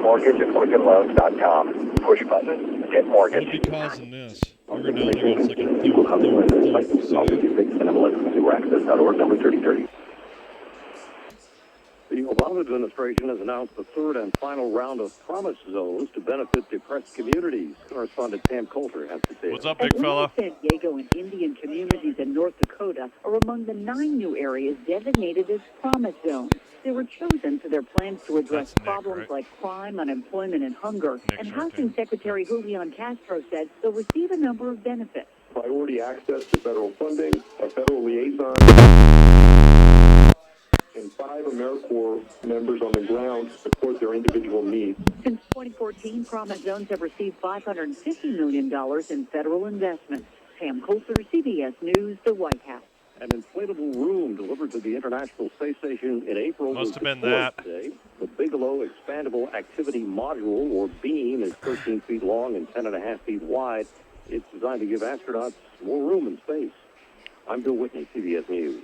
Mortgage at QuickenLoans.com. Push button. Get mortgage. What would be causing this? Every now and again, it's like a thump. See that? Access.org, number 3030. The Obama administration has announced the third and final round of promise zones to benefit depressed communities. Correspondent Sam Coulter has details. What's up, big fella? San Diego and Indian communities in North Dakota are among the 9 new areas designated as promise zones. They were chosen for their plans to address That's Nick, problems right? like crime, unemployment, and hunger. Nick and Sharkey. Housing Secretary Julian Castro said they'll receive a number of benefits. Priority access to federal funding, a federal liaison, and 5 AmeriCorps members on the ground to support their individual needs. Since 2014, promise zones have received $550 million in federal investments. Pam Coulter, CBS News, the White House. An inflatable room delivered to the International Space Station in April. Must have been was deployed that. today. The Bigelow Expandable Activity Module, or BEAM, is 13 feet long and 10.5 feet wide. It's designed to give astronauts more room in space. I'm Bill Whitney, CBS News.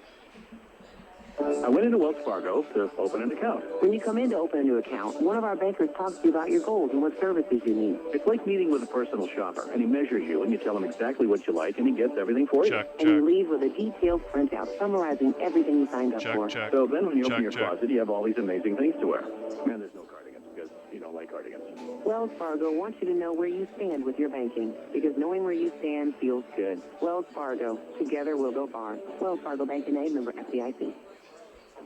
I went into Wells Fargo to open an account. When you come in to open a new account, one of our bankers talks to you about your goals and what services you need. It's like meeting with a personal shopper, and he measures you, and you tell him exactly what you like, and he gets everything for you. Check, And you check, leave with a detailed printout summarizing everything you signed up for. check. So then when you open Check, your check. closet, you have all these amazing things to wear. And there's no cardigans, because you don't like cardigans. Wells Fargo wants you to know where you stand with your banking, because knowing where you stand feels good. Wells Fargo. Together we'll go far. Wells Fargo Bank and Aid, member FDIC.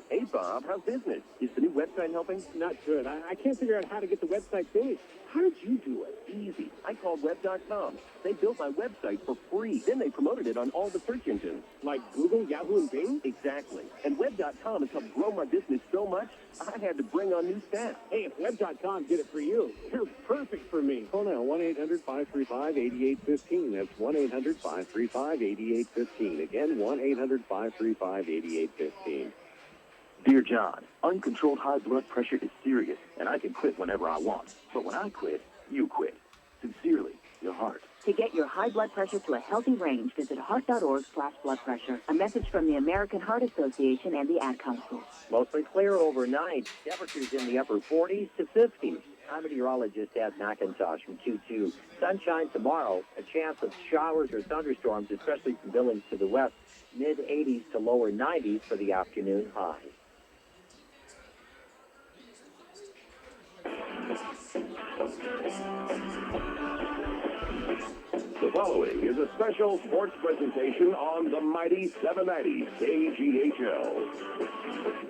Hey, Bob, how's business? Is the new website helping? Not good. I can't figure out how to get the website finished. How did you do it? Easy. I called Web.com. They built my website for free. Then they promoted it on all the search engines. Like Google, Yahoo, and Bing? Exactly. And Web.com has helped grow my business so much, I had to bring on new staff. Hey, if Web.com did it for you, you're perfect for me. Call now, 1-800-535-8815. That's 1-800-535-8815. Again, 1-800-535-8815. Dear John, uncontrolled high blood pressure is serious, and I can quit whenever I want. But when I quit, you quit. Sincerely, your heart. To get your high blood pressure to a healthy range, visit heart.org/blood pressure. A message from the American Heart Association and the Ad Council. Mostly clear overnight. Temperatures in the upper 40s to 50s. Our meteorologist has Macintosh from Q2. Sunshine tomorrow. A chance of showers or thunderstorms, especially from Billings to the west. Mid-80s to lower 90s for the afternoon high. The following is a special sports presentation on the mighty 790 KGHL.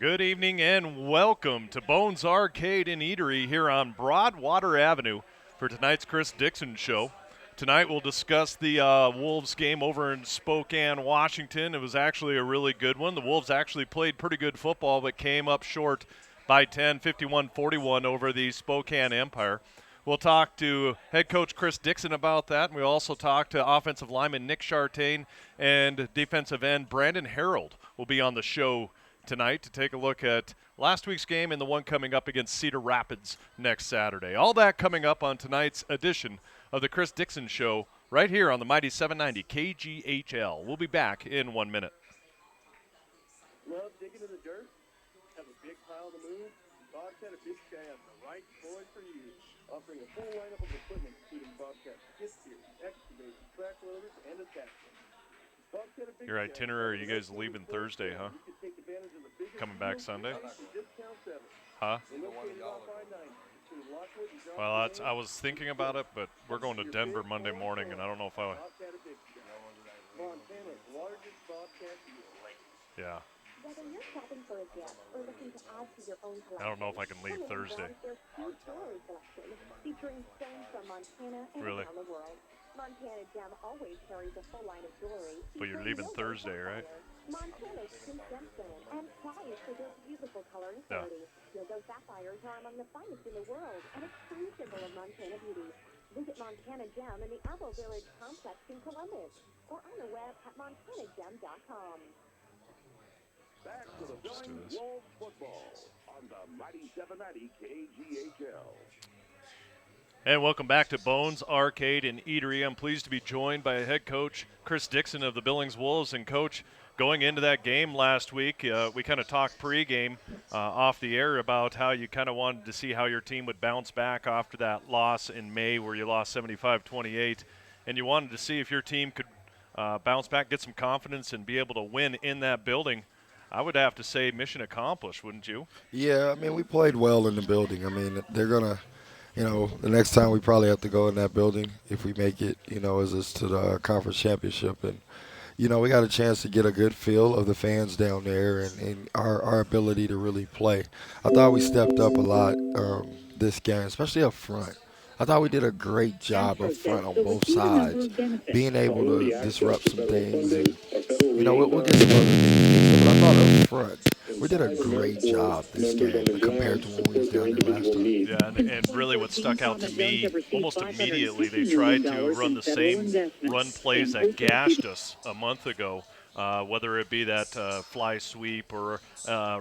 Good evening and welcome to Bones Arcade and Eatery here on Broadwater Avenue for tonight's Chris Dixon Show. Tonight we'll discuss the Wolves game over in Spokane, Washington. It was actually a really good one. The Wolves actually played pretty good football but came up short by 10, 51-41 over the Spokane Empire. We'll talk to head coach Chris Dixon about that, and we'll also talk to offensive lineman Nick Chartain and defensive end Brandon Harold will be on the show tonight to take a look at last week's game and the one coming up against Cedar Rapids next Saturday. All that coming up on tonight's edition of the Chris Dixon Show right here on the mighty 790 KGHL. We'll be back in 1 minute. Love digging in the dirt? Have a big pile to move? Bobcat a Big Sky has the right toy for you. Offering a full lineup of equipment including Bobcat skid steers, excavators, track loaders, and attachments. Bobcat a Big Your Sky itinerary, you guys leaving Thursday, huh? You can take advantage of the biggest Coming back deals Sunday? and discounts ever. Huh? They're located off I-90 between Lockwood and Johnson Well, I Road. was thinking about it, but we're going to Denver Monday morning, and I don't know if I. Bobcat a Big Sky. Montana's largest Bobcat dealer. Yeah, Whether you're shopping for a gift or looking to add to your own collection, I don't know if I can leave Thursday. Their huge jewelry selection featuring stones from Montana and Really? around the world. Montana Gem always carries a full line of jewelry. But you're featuring leaving no Thursday, color. right? Montana's pink gemstone and prized for their beautiful color and Yeah. clarity. Yogo sapphire tires are among the finest in the world, and it's true symbol of Montana beauty. Visit Montana Gem in the Apple Village complex in Columbus, or on the web at montanagem.com. Back to the Billings Wolves football on the mighty 790 KGHL. And welcome back to Bones Arcade and Eatery. I'm pleased to be joined by head coach Chris Dixon of the Billings Wolves. And, Coach, going into that game last week, we kind of talked pregame off the air about how you kind of wanted to see how your team would bounce back after that loss in May where you lost 75-28. And you wanted to see if your team could bounce back, get some confidence, and be able to win in that building. I would have to say mission accomplished, wouldn't you? Yeah, I mean, we played well in the building. I mean, they're going to, the next time we probably have to go in that building if we make it, is to the conference championship. And, we got a chance to get a good feel of the fans down there and our ability to really play. I thought we stepped up a lot this game, especially up front. I thought we did a great job up front on both sides, being able to disrupt some things. And, we'll get some other things, but I thought up front, we did a great job this game compared to when we was down there last time. Yeah, and really what stuck out to me, almost immediately, they tried to run the same run plays that gashed us a month ago, whether it be that fly sweep or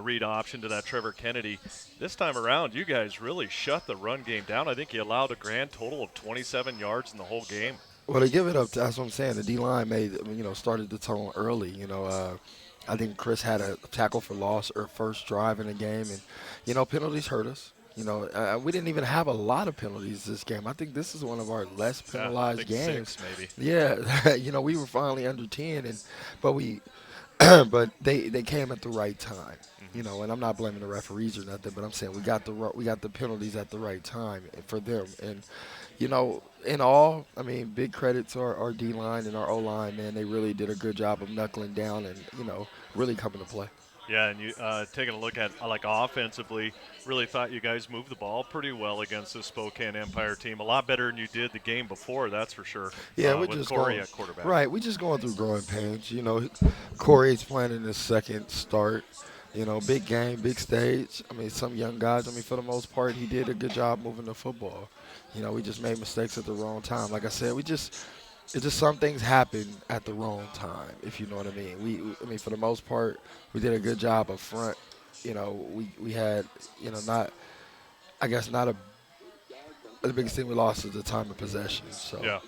read option to that Trevor Kennedy. This time around, you guys really shut the run game down. I think you allowed a grand total of 27 yards in the whole game. Well, to give it up, that's what I'm saying. The D-line started the tone early. I think Chris had a tackle for loss or first drive in the game. And, penalties hurt us. We didn't even have a lot of penalties this game. I think this is one of our less penalized games. 6 maybe. Yeah, we were finally under 10, but they came at the right time. And I'm not blaming the referees or nothing, but I'm saying we got the penalties at the right time for them. And in all, I mean, big credit to our D-line and our O-line, man. They really did a good job of knuckling down and really coming to play. Yeah, and you taking a look at offensively, really thought you guys moved the ball pretty well against the Spokane Empire team. A lot better than you did the game before, that's for sure. Yeah, we're with just Corey at quarterback. Right, we're just going through growing pains. Corey's playing in his second start. Big game, big stage. I mean, some young guys, for the most part, he did a good job moving the football. We just made mistakes at the wrong time. Like I said, it's just some things happen at the wrong time, if you know what I mean. I mean, for the most part, we did a good job up front. We had, not the biggest thing we lost is the time of possession. So yeah.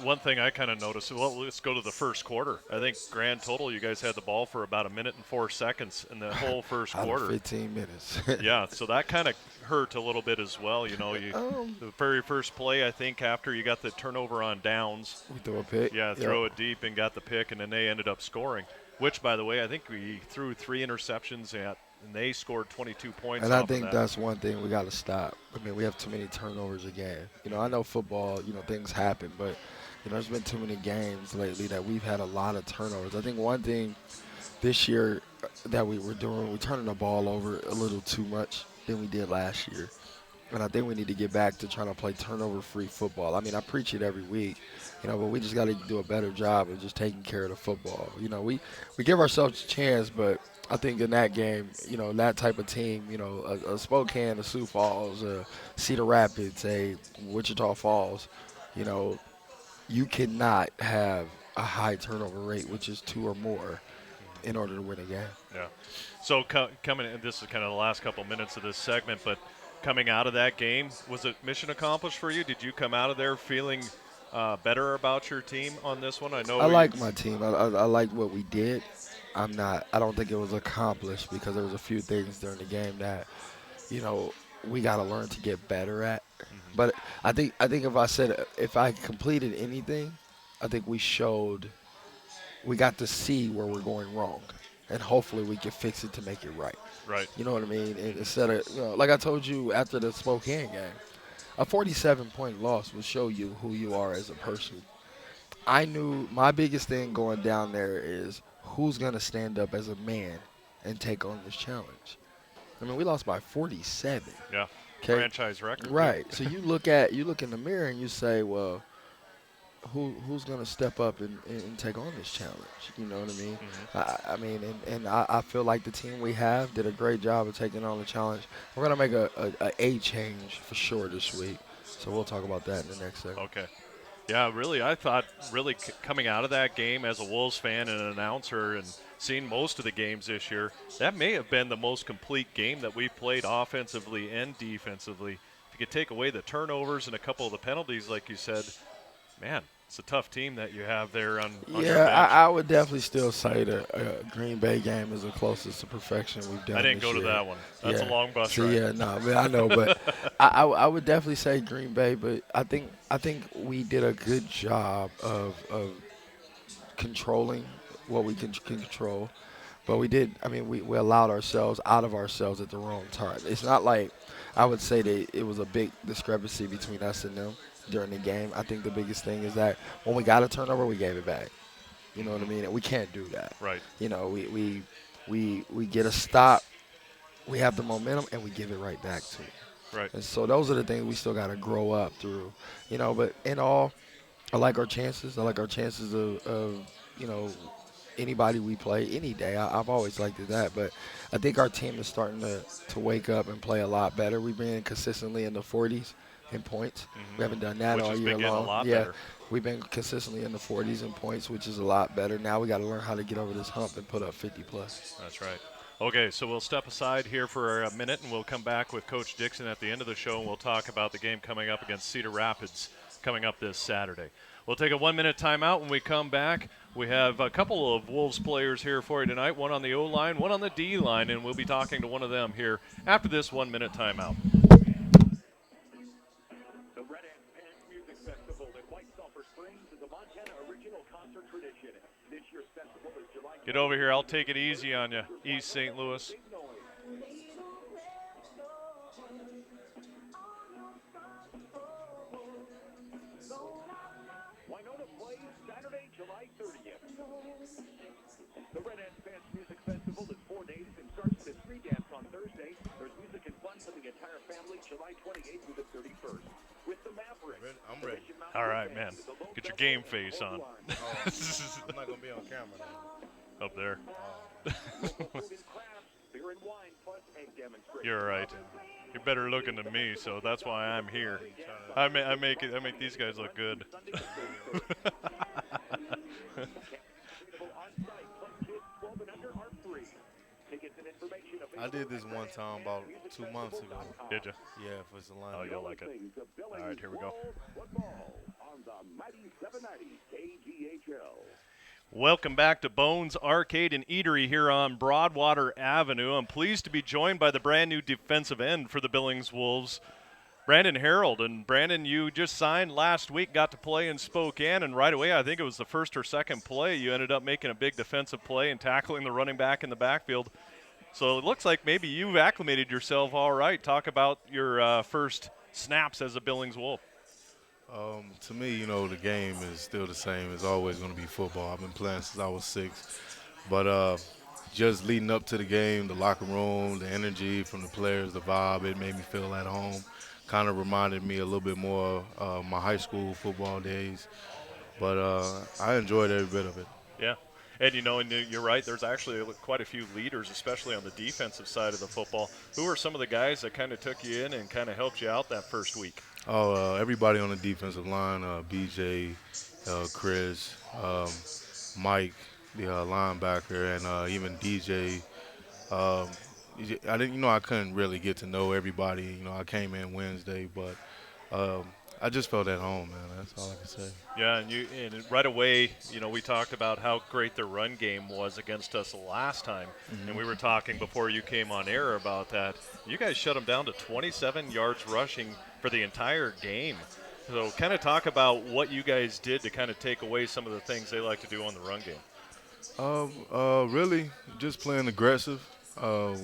One thing I kind of noticed, well, let's go to the first quarter. I think grand total, you guys had the ball for about 1 minute and 4 seconds in the whole first quarter. 15 minutes. Yeah, so that kind of hurt a little bit as well. The very first play, I think, after you got the turnover on downs. We threw a pick. Yeah, throw it deep and got the pick, and then they ended up scoring, which, by the way, I think we threw 3 interceptions and they scored 22 points. And I think that's one thing we got to stop. I mean, we have too many turnovers a game. I know football, things happen, but, there's been too many games lately that we've had a lot of turnovers. I think one thing this year that we were doing, we're turning the ball over a little too much than we did last year. And I think we need to get back to trying to play turnover-free football. I mean, I preach it every week, but we just got to do a better job of just taking care of the football. We give ourselves a chance, but I think in that game, that type of team, a Spokane, a Sioux Falls, a Cedar Rapids, a Wichita Falls, you cannot have a high turnover rate, which is 2 or more, in order to win a game. Yeah. So coming in, this is kind of the last couple minutes of this segment, but coming out of that game, was it mission accomplished for you? Did you come out of there feeling better about your team on this one? I like my team. I like what we did. I don't think it was accomplished because there was a few things during the game that, we got to learn to get better at. Mm-hmm. But I think if I completed anything, I think we got to see where we're going wrong, and hopefully we can fix it to make it right. Right. You know what I mean? And instead of, like I told you after the Spokane game, a 47-point loss will show you who you are as a person. I knew my biggest thing going down there is who's going to stand up as a man and take on this challenge. I mean, we lost by 47. Yeah. Okay? Franchise record. Right. So you look in the mirror and you say, well, who's going to step up and take on this challenge? You know what I mean? Mm-hmm. I mean, and I feel like the team we have did a great job of taking on the challenge. We're going to make a change for sure this week. So we'll talk about that in the next segment. Okay. Yeah, really, I thought coming out of that game as a Wolves fan and an announcer and seeing most of the games this year, that may have been the most complete game that we've played offensively and defensively. If you could take away the turnovers and a couple of the penalties, like you said, man, it's a tough team that you have there on your bench. I would definitely still say the Green Bay game is the closest to perfection we've done. I didn't go year. to that one. That's a long bus ride. Yeah, no, I know, but I would definitely say Green Bay. But I think we did a good job of controlling what we can control. But we did. I mean, we allowed ourselves out of ourselves at the wrong time. It's not like I would say that it was a big discrepancy between us and them during the game. I think the biggest thing is that when we got a turnover, we gave it back. You know what I mean? And we can't do that. Right. You know, we get a stop, we have the momentum, and we give it right back to them. Right. And so those are the things we still got to grow up through. You know, but in all, I like our chances. I like our chances of you know, anybody we play any day. I've always liked that. But I think our team is starting to wake up and play a lot better. We've been consistently in the 40s in points. Mm-hmm. We haven't done that which all has year been long. A lot Yeah, better. we've been consistently in the 40s in points, which is a lot better. Now we got to learn how to get over this hump and put up 50 plus. That's right. Okay, so we'll step aside here for a minute, and we'll come back with Coach Dixon at the end of the show, and we'll talk about the game coming up against Cedar Rapids coming up this Saturday. We'll take a 1-minute timeout. When we come back, we have a couple of Wolves players here for you tonight, one on the O-line, one on the D-line, and we'll be talking to one of them here after this 1-minute timeout. The Red Ant Pants Music Festival in White Sulphur Springs is a Montana original concert tradition. This year's festival is July. Get over here. I'll take it easy on you, East St. Louis. Winona plays Saturday, July 30th. The Red Ant Pants Music Festival is 4 days and starts with a street dance on Thursday. There's music and fun for the entire family July 28th through the 31st. With the Mavericks. I'm ready. All right, man. Get your game face on. I'm not going to be on camera now. Up there. Beer and wine plus egg demonstration. You're right. You're better looking than me, so that's why I'm here. I make these guys look good. I did this one time about 2 months ago. Did you? Yeah, for Salina. Oh, you'll like it. All right, here we go. On the mighty 790 KGHL. Welcome back to Bones Arcade and Eatery here on Broadwater Avenue. I'm pleased to be joined by the brand new defensive end for the Billings Wolves, Brandon Harold. And Brandon, you just signed last week, got to play in Spokane, and right away, I think it was the first or second play, you ended up making a big defensive play and tackling the running back in the backfield. So it looks like maybe you've acclimated yourself all right. Talk about your first snaps as a Billings Wolf. To me, you know, the game is still the same. It's always going to be football. I've been playing since I was 6. But just leading up to the game, the locker room, the energy from the players, the vibe, it made me feel at home. Kind of reminded me a little bit more of my high school football days. But I enjoyed every bit of it. Yeah. And, you know, and you're right, there's actually quite a few leaders, especially on the defensive side of the football. Who are some of the guys that kind of took you in and kind of helped you out that first week? Everybody on the defensive line, BJ, Chris, Mike, the linebacker, and even DJ. I couldn't really get to know everybody. You know, I came in Wednesday, but I just felt at home, man. That's all I can say. Yeah, and right away, you know, we talked about how great the run game was against us last time, and we were talking before you came on air about that. You guys shut them down to 27 yards rushing for the entire game. So kind of talk about what you guys did to kind of take away some of the things they like to do on the run game. Really, just playing aggressive.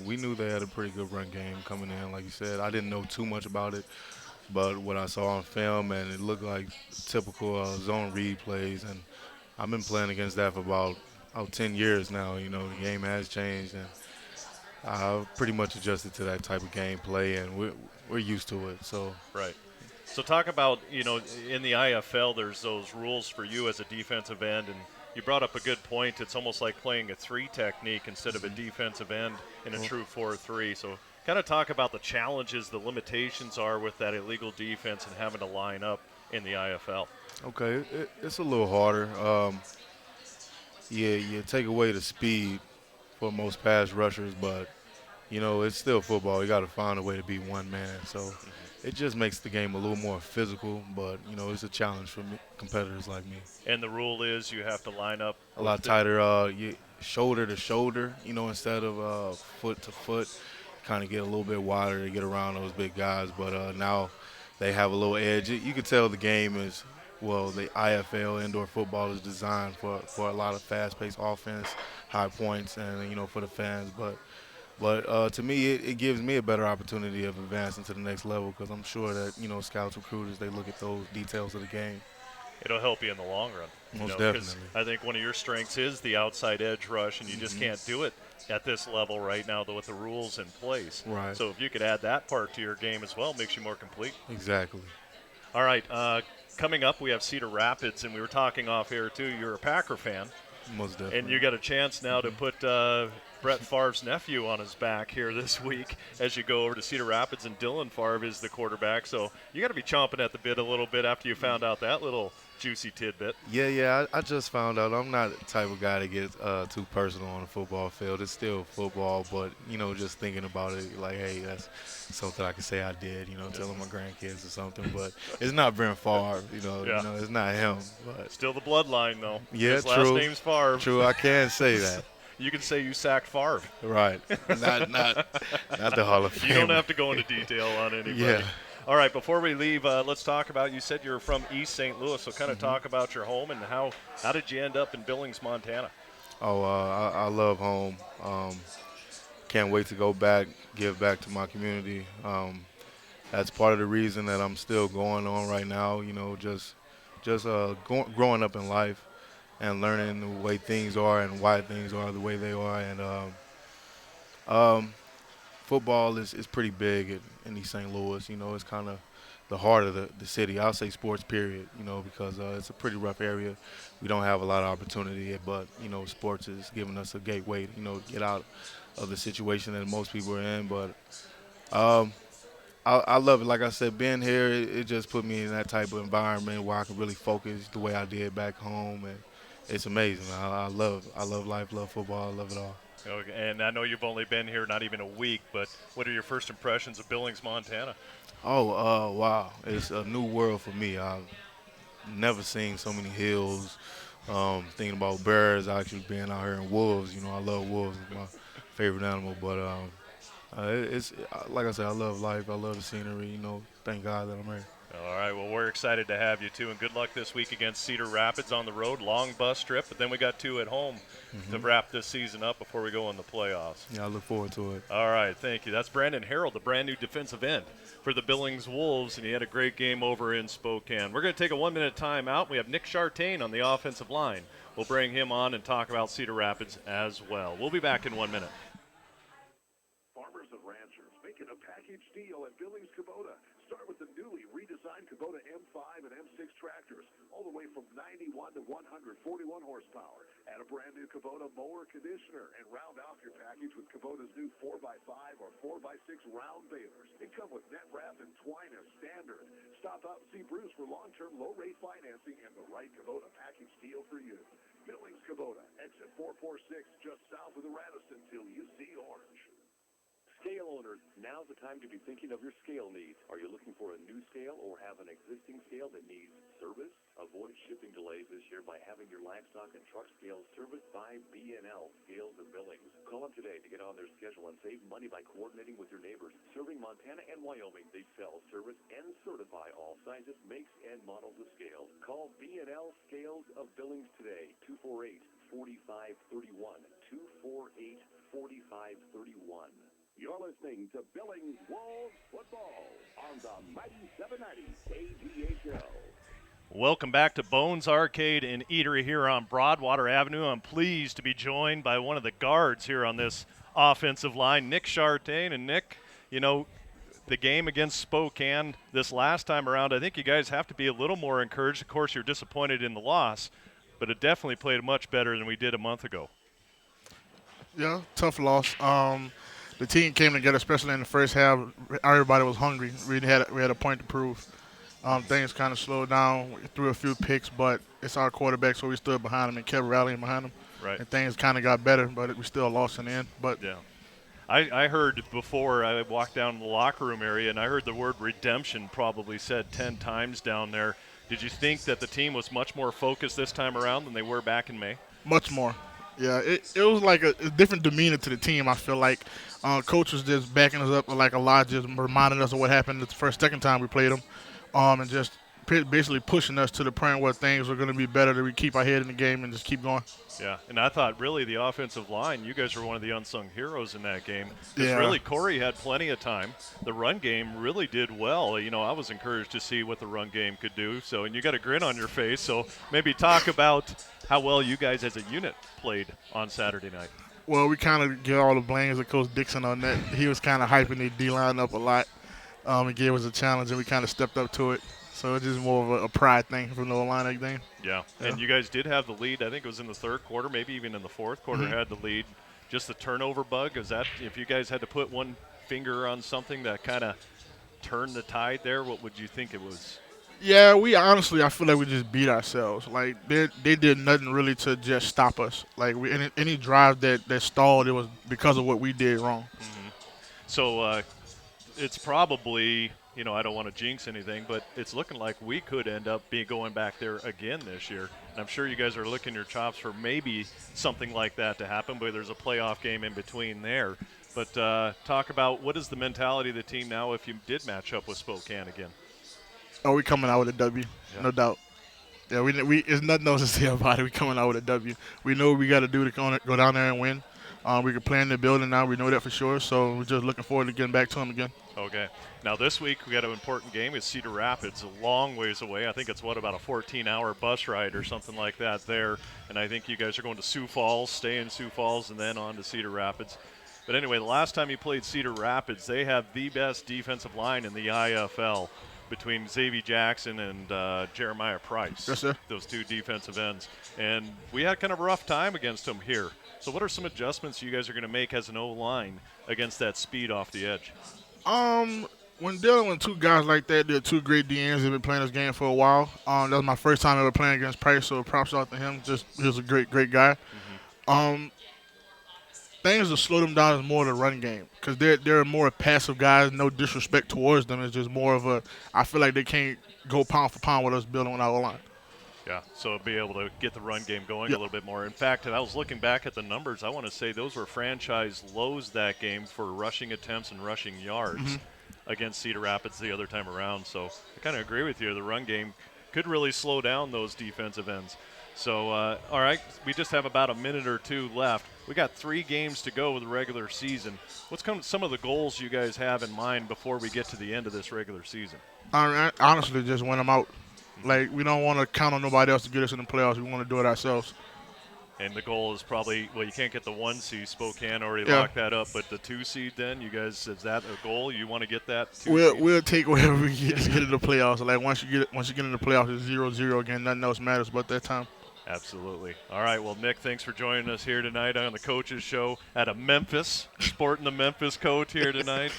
We knew they had a pretty good run game coming in. Like you said, I didn't know too much about it. But what I saw on film, and it looked like typical zone read plays, and I've been playing against that for about 10 years now. You know, the game has changed, and I've pretty much adjusted to that type of game play, and we're used to it. So right. So talk about, in the IFL, there's those rules for you as a defensive end, and you brought up a good point. It's almost like playing a 3 technique instead of a defensive end in a true 4-3. So kind of talk about the challenges, the limitations are with that illegal defense and having to line up in the IFL. Okay, it's a little harder. You take away the speed for most pass rushers, but it's still football. You got to find a way to be one man. So it just makes the game a little more physical, but it's a challenge for competitors like me. And the rule is you have to line up a lot tighter, shoulder to shoulder, instead of foot to foot. Kind of get a little bit wider to get around those big guys, but now they have a little edge. You can tell the game is, the IFL, indoor football, is designed for a lot of fast-paced offense, high points, and, for the fans. But to me, it gives me a better opportunity of advancing to the next level because I'm sure that, scouts, recruiters, they look at those details of the game. It'll help you in the long run. Most definitely. I think one of your strengths is the outside edge rush, and you just can't do it at this level right now with the rules in place. Right. So if you could add that part to your game as well, it makes you more complete. Exactly. All right. Coming up, we have Cedar Rapids, and we were talking off air, too. You're a Packer fan. Most definitely. And you got a chance now to put Brett Favre's nephew on his back here this week as you go over to Cedar Rapids, and Dylan Favre is the quarterback. So you got to be chomping at the bit a little bit after you found out that little juicy tidbit. Yeah, I just found out. I'm not the type of guy to get too personal on the football field. It's still football, but, just thinking about it, like, hey, that's something I can say I did, telling my grandkids or something. But it's not Brent Favre, it's not him. But still the bloodline, though. Yeah, his true. Last name's Favre. True, I can say that. You can say you sacked Favre. Right. Not the Hall of Fame. You don't have to go into detail on anybody. Yeah. All right, before we leave, let's talk about, you said you're from East St. Louis, so kind of talk about your home and how did you end up in Billings, Montana? Oh, I love home. Can't wait to go back, give back to my community. That's part of the reason that I'm still going on right now, just growing up in life and learning the way things are and why things are the way they are. And football is pretty big in East St. Louis. It's kind of the heart of the city. I'll say sports, period, because it's a pretty rough area. We don't have a lot of opportunity, but, sports is giving us a gateway, to get out of the situation that most people are in. But I love it. Like I said, being here, it just put me in that type of environment where I can really focus the way I did back home. And it's amazing. I love life, love football, I love it all. Okay, and I know you've only been here not even a week, but what are your first impressions of Billings, Montana? Oh, wow. It's a new world for me. I've never seen so many hills. Thinking about bears, actually being out here, and wolves. I love wolves. It's my favorite animal. But it's like I said, I love life. I love the scenery. Thank God that I'm here. All right, well, we're excited to have you, too, and good luck this week against Cedar Rapids on the road. Long bus trip, but then we got 2 at home to wrap this season up before we go in the playoffs. Yeah, I look forward to it. All right, thank you. That's Brandon Harold, the brand-new defensive end for the Billings Wolves, and he had a great game over in Spokane. We're going to take a 1-minute timeout. We have Nick Chartain on the offensive line. We'll bring him on and talk about Cedar Rapids as well. We'll be back in 1 minute. Farmers and ranchers making a package deal at Billings Kubota. Start with the newly redesigned Kubota M5 and M6 tractors, all the way from 91 to 141 horsepower. Add a brand new Kubota mower conditioner and round off your package with Kubota's new 4x5 or 4x6 round balers. They come with net wrap and twine as standard. Stop out and see Bruce for long-term low-rate financing and the right Kubota package deal for you. Billings Kubota, exit 446 just south of the Radisson till you see orange. Scale owners, now's the time to be thinking of your scale needs. Are you looking for a new scale or have an existing scale that needs service? Avoid shipping delays this year by having your livestock and truck scales serviced by B&L Scales of Billings. Call them today to get on their schedule and save money by coordinating with your neighbors. Serving Montana and Wyoming, they sell, service, and certify all sizes, makes, and models of scales. Call B&L Scales of Billings today, 248-4531, 248-4531. You're listening to Billings Wolves Football on the Mighty 790 KGHO. Welcome back to Bones Arcade and Eatery here on Broadwater Avenue. I'm pleased to be joined by one of the guards here on this offensive line, Nick Chartain. And Nick, the game against Spokane this last time around, I think you guys have to be a little more encouraged. Of course, you're disappointed in the loss, but it definitely played much better than we did a month ago. Yeah, tough loss. The team came together, especially in the first half. Everybody was hungry. We had a point to prove. Things kind of slowed down. We threw a few picks, but it's our quarterback, so we stood behind him and kept rallying behind him. Right. And things kind of got better, but we still lost in the end. But yeah. I heard before I walked down the locker room area, and I heard the word redemption probably said 10 times down there. Did you think that the team was much more focused this time around than they were back in May? Much more. Yeah, it was like a different demeanor to the team, I feel like. Coach was just backing us up like a lot, just reminding us of what happened the second time we played them, and just basically pushing us to the point where things are going to be better, that we keep our head in the game and just keep going. Yeah, and I thought really the offensive line, you guys were one of the unsung heroes in that game. Because Yeah. really Corey had plenty of time. The run game really did well. You know, I was encouraged to see what the run game could do. So, and you got a grin on your face. So maybe talk about how well you guys as a unit played on Saturday night. Well, we kind of give all the blames to Coach Dixon on that. He was kind of hyping the D-line up a lot. He gave us a challenge, and we kind of stepped up to it. So it's just more of a pride thing from the line thing. Yeah. And you guys did have the lead. I think it was in the third quarter, maybe even in the fourth quarter had the lead. Just the turnover bug, is that if you guys had to put one finger on something that kind of turned the tide there, what would you think it was? Yeah, I feel like we just beat ourselves. Like, they did nothing really to just stop us. Like, any drive that stalled, it was because of what we did wrong. So it's probably, you know, I don't want to jinx anything, but it's looking like we could end up going back there again this year. And I'm sure you guys are licking your chops for maybe something like that to happen, but there's a playoff game in between there. But talk about what is the mentality of the team now if you did match up with Spokane again? Oh, we coming out with a W, no doubt. Yeah, we there's nothing else to say about it. We coming out with a W. We know what we got to do to go down there and win. We can play in the building now. We know that for sure. So we're just looking forward to getting back to them again. Okay. Now this week we got an important game. It's Cedar Rapids, a long ways away. I think it's about a 14-hour bus ride or something like that there. And I think you guys are going to Sioux Falls, stay in Sioux Falls, and then on to Cedar Rapids. But anyway, the last time you played Cedar Rapids, they have the best defensive line in the IFL between Xavier Jackson and Jeremiah Price. Yes, sir. Those two defensive ends. And we had kind of a rough time against them here. So what are some adjustments you guys are going to make as an O-line against that speed off the edge? When dealing with two guys like that, they're two great DNs. They've been playing this game for a while. That was my first time ever playing against Price, so props out to him. He was a great guy. Things that slow them down is more the run game because they're more passive guys. No disrespect towards them. It's just more of I feel like they can't go pound for pound with us building on our line. Yeah, so be able to get the run game going a little bit more. In fact, I was looking back at the numbers. I want to say those were franchise lows that game for rushing attempts and rushing yards against Cedar Rapids the other time around. So I kind of agree with you. The run game could really slow down those defensive ends. So, all right, we just have about a minute or two left. We got 3 games to go with the regular season. What's some of the goals you guys have in mind before we get to the end of this regular season? Honestly, just win them out. Like, we don't want to count on nobody else to get us in the playoffs. We want to do it ourselves. And the goal is probably, well, you can't get the 1 seed. Spokane already locked that up. But the 2 seed then, you guys, is that a goal? You want to get that 2 seed? We'll take whatever we get to get in the playoffs. Like, once you get in the playoffs, it's 0-0 again. Nothing else matters but that time. Absolutely. All right, well, Nick, thanks for joining us here tonight on the Coaches Show out of Memphis, sporting the Memphis coat here tonight.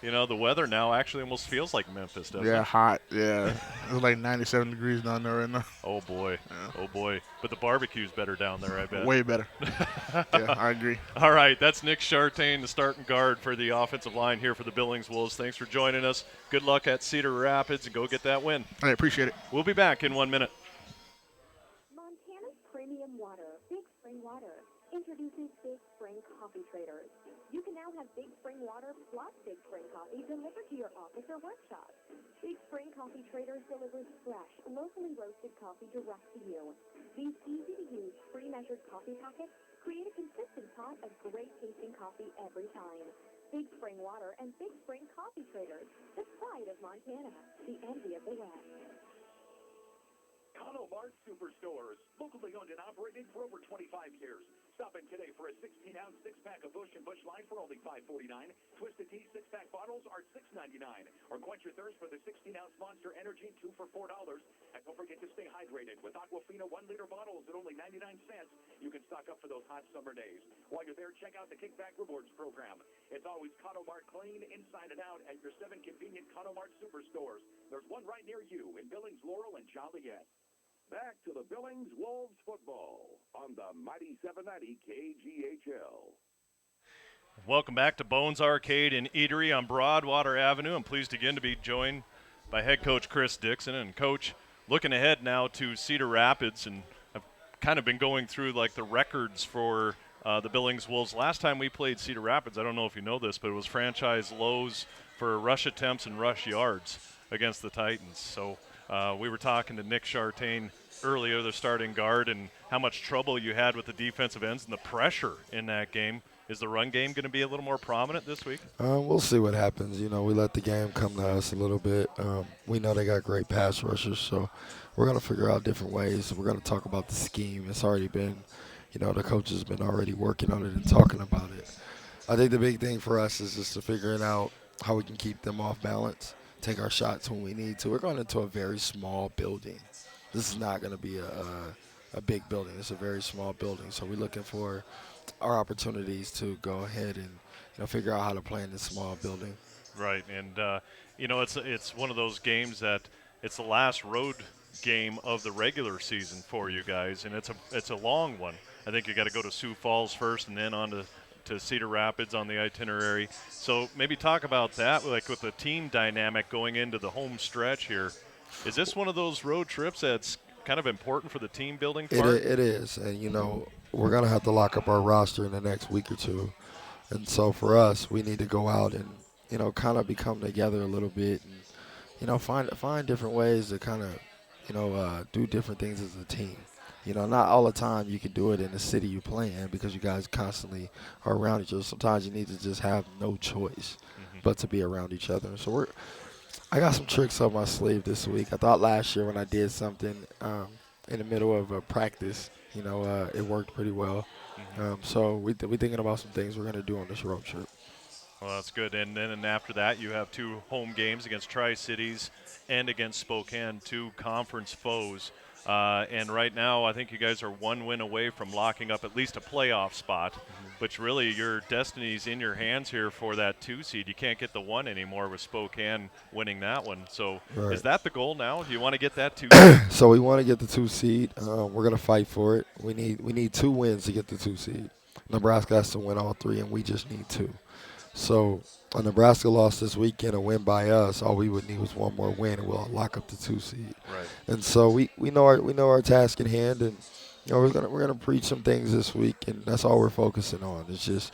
You know, the weather now actually almost feels like Memphis, doesn't it? Yeah, hot. Yeah. It's like 97 degrees down there right now. Oh, boy. Yeah. Oh, boy. But the barbecue's better down there, I bet. Way better. Yeah, I agree. All right, that's Nick Chartain, the starting guard for the offensive line here for the Billings Wolves. Thanks for joining us. Good luck at Cedar Rapids, and go get that win. I appreciate it. We'll be back in 1 minute. Montana's premium water, Big Spring Water, introduces Big Spring Coffee Traders. You can now have Big Spring Water plus Big Spring Coffee delivered to your office or workshop. Big Spring Coffee Traders delivers fresh, locally roasted coffee direct to you. These easy-to-use, pre-measured coffee packets create a consistent pot of great-tasting coffee every time. Big Spring Water and Big Spring Coffee Traders, the pride of Montana, the envy of the West. Conno Mart Superstores, locally owned and operated for over 25 years. Stop in today for a 16-ounce six-pack of Busch & Busch Light for only $5.49. Twisted Tea six-pack bottles are $6.99. Or quench your thirst for the 16-ounce Monster Energy 2 for $4. And don't forget to stay hydrated with Aquafina 1-liter bottles at only 99 cents. You can stock up for those hot summer days. While you're there, check out the Kickback Rewards program. It's always Conomart clean inside and out at your 7 convenient Conomart superstores. There's one right near you in Billings, Laurel, and Joliet. Back to the Billings Wolves football on the mighty 790 KGHL. Welcome back to Bones Arcade and Eatery on Broadwater Avenue. I'm pleased again to be joined by head coach Chris Dixon. And coach, looking ahead now to Cedar Rapids, and I've kind of been going through like the records for the Billings Wolves. Last time we played Cedar Rapids, I don't know if you know this, but it was franchise lows for rush attempts and rush yards against the Titans. So we were talking to Nick Chartain earlier, the starting guard, and how much trouble you had with the defensive ends and the pressure in that game. Is the run game going to be a little more prominent this week? We'll see what happens. You know, we let the game come to us a little bit. We know they got great pass rushers, so we're going to figure out different ways. We're going to talk about the scheme. It's already been, you know, the coach has been already working on it and talking about it. I think the big thing for us is just to figuring out how we can keep them off balance, take our shots when we need to. We're going into a very small building. This is not going to be a big building. It's a very small building, so we're looking for our opportunities to go ahead and, you know, figure out how to play in this small building. Right, and you know, it's one of those games that it's the last road game of the regular season for you guys, and it's a long one. I think you got to go to Sioux Falls first, and then on to Cedar Rapids on the itinerary. So maybe talk about that, like with the team dynamic going into the home stretch here. Is this one of those road trips that's kind of important for the team building part? It is, and you know, we're going to have to lock up our roster in the next week or two. And so for us, we need to go out and, you know, kind of become together a little bit and, you know, find different ways to kind of, you know, do different things as a team. You know, not all the time you can do it in the city you play in because you guys constantly are around each other. Sometimes you need to just have no choice but to be around each other. So I got some tricks up my sleeve this week. I thought last year when I did something in the middle of a practice, you know, it worked pretty well. So we're thinking about some things we're going to do on this road trip. Well, that's good. And then after that, you have 2 home games against Tri-Cities and against Spokane, 2 conference foes. And right now, I think you guys are 1 win away from locking up at least a playoff spot. But really, your destiny's in your hands here for that 2 seed. You can't get the 1 anymore with Spokane winning that one. So Is that the goal now? Do you want to get that 2 seed? So we want to get the 2 seed. We're going to fight for it. We need 2 wins to get the 2 seed. Nebraska has to win all 3, and we just need 2. So a Nebraska lost this weekend, a win by us. All we would need was 1 more win, and we'll lock up the 2 seed. Right. And so we know our task in hand, and you know, we're gonna preach some things this week, and that's all we're focusing on. It's just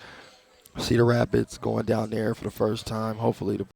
Cedar Rapids going down there for the first time, hopefully to pull